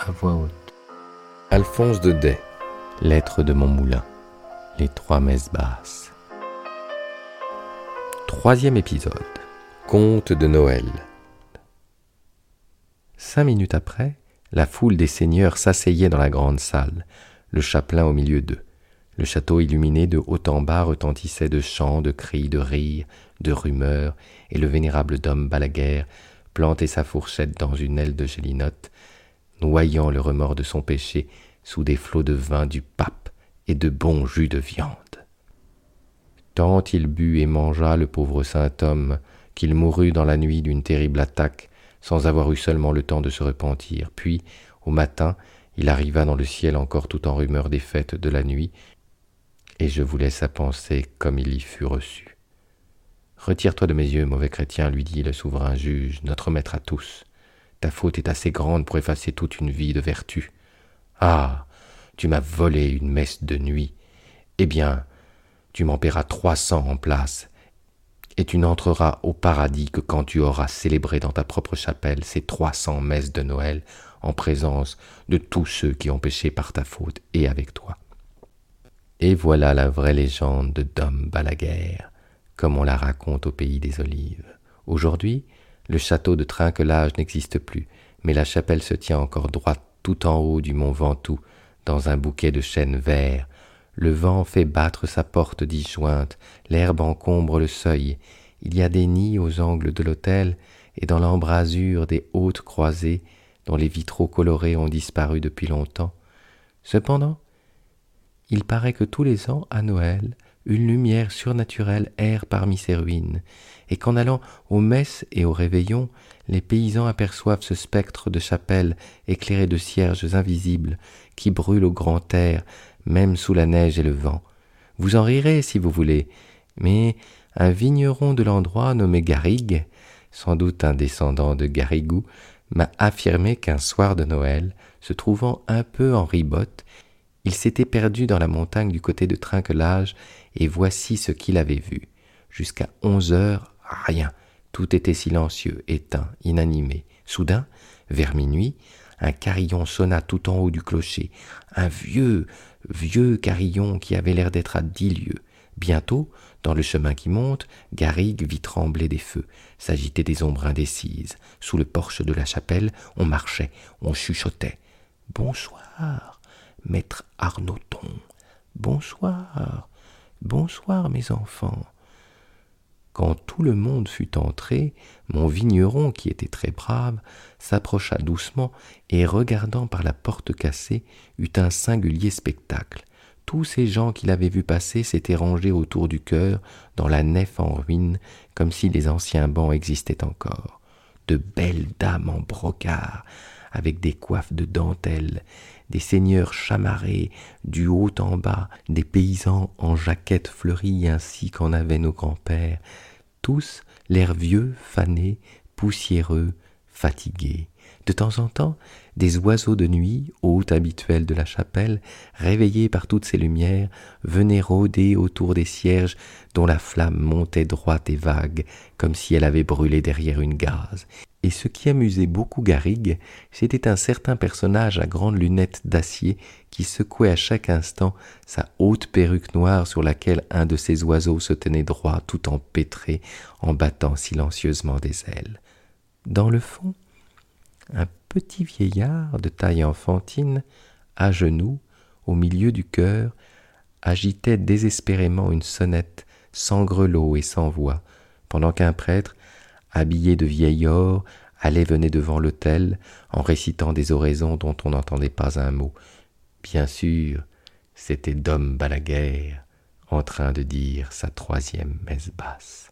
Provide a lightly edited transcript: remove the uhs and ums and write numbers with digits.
à voix haute. Alphonse de Day, Lettre de mon moulin, les 3 messes basses. 3e épisode, Conte de Noël. 5 minutes après, la foule des seigneurs s'asseyait dans la grande salle, le chapelain au milieu d'eux. Le château illuminé de haut en bas retentissait de chants, de cris, de rires, de rumeurs, et le vénérable Dom Balaguère plantait sa fourchette dans une aile de gelinotte, noyant le remords de son péché sous des flots de vin du pape et de bon jus de viande. Tant il but et mangea le pauvre saint homme qu'il mourut dans la nuit d'une terrible attaque, sans avoir eu seulement le temps de se repentir. Puis, au matin, il arriva dans le ciel encore tout en rumeur des fêtes de la nuit, et je vous laisse à penser comme il y fut reçu. « Retire-toi de mes yeux, mauvais chrétien, lui dit le souverain juge, notre maître à tous. Ta faute est assez grande pour effacer toute une vie de vertu. Ah, tu m'as volé une messe de nuit. Eh bien, tu m'en paieras 300 en place, et tu n'entreras au paradis que quand tu auras célébré dans ta propre chapelle ces 300 messes de Noël en présence de tous ceux qui ont péché par ta faute et avec toi. » Et voilà la vraie légende de Dom Balaguère, comme on la raconte au pays des Olives. Aujourd'hui, le château de Trinquelage n'existe plus, mais la chapelle se tient encore droite tout en haut du mont Ventoux, dans un bouquet de chênes verts. Le vent fait battre sa porte disjointe, l'herbe encombre le seuil. Il y a des nids aux angles de l'autel et dans l'embrasure des hautes croisées dont les vitraux colorés ont disparu depuis longtemps. Cependant, il paraît que tous les ans, à Noël, une lumière surnaturelle erre parmi ces ruines, et qu'en allant aux messes et aux réveillons, les paysans aperçoivent ce spectre de chapelle éclairé de cierges invisibles qui brûle au grand air, même sous la neige et le vent. Vous en rirez si vous voulez, mais un vigneron de l'endroit nommé Garrigue, sans doute un descendant de Garrigou, m'a affirmé qu'un soir de Noël, se trouvant un peu en ribote, il s'était perdu dans la montagne du côté de Trinquelage, et voici ce qu'il avait vu. Jusqu'à 11 heures, rien, tout était silencieux, éteint, inanimé. Soudain, vers minuit, un carillon sonna tout en haut du clocher, un vieux carillon qui avait l'air d'être à 10 lieues. Bientôt, dans le chemin qui monte, Garrigue vit trembler des feux, s'agiter des ombres indécises. Sous le porche de la chapelle, on marchait, on chuchotait. « Bonsoir, maître Arnoton, bonsoir, bonsoir mes enfants. » Quand tout le monde fut entré, mon vigneron, qui était très brave, s'approcha doucement et, regardant par la porte cassée, eut un singulier spectacle. Tous ces gens qu'il avait vus passer s'étaient rangés autour du chœur, dans la nef en ruine, comme si les anciens bancs existaient encore. De belles dames en brocart, avec des coiffes de dentelle, des seigneurs chamarrés du haut en bas, des paysans en jaquettes fleuries ainsi qu'en avaient nos grands-pères, tous l'air vieux, fanés, poussiéreux, fatigués. De temps en temps, des oiseaux de nuit, hôtes habituels de la chapelle, réveillés par toutes ces lumières, venaient rôder autour des cierges dont la flamme montait droite et vague, comme si elle avait brûlé derrière une gaze. Et ce qui amusait beaucoup Garrigue, c'était un certain personnage à grandes lunettes d'acier qui secouait à chaque instant sa haute perruque noire sur laquelle un de ces oiseaux se tenait droit tout empêtré en battant silencieusement des ailes. Dans le fond, un petit vieillard de taille enfantine, à genoux, au milieu du chœur, agitait désespérément une sonnette sans grelot et sans voix, pendant qu'un prêtre, habillé de vieil or, allait-venait devant l'autel en récitant des oraisons dont on n'entendait pas un mot. Bien sûr, c'était Dom Balaguère en train de dire sa 3e messe basse.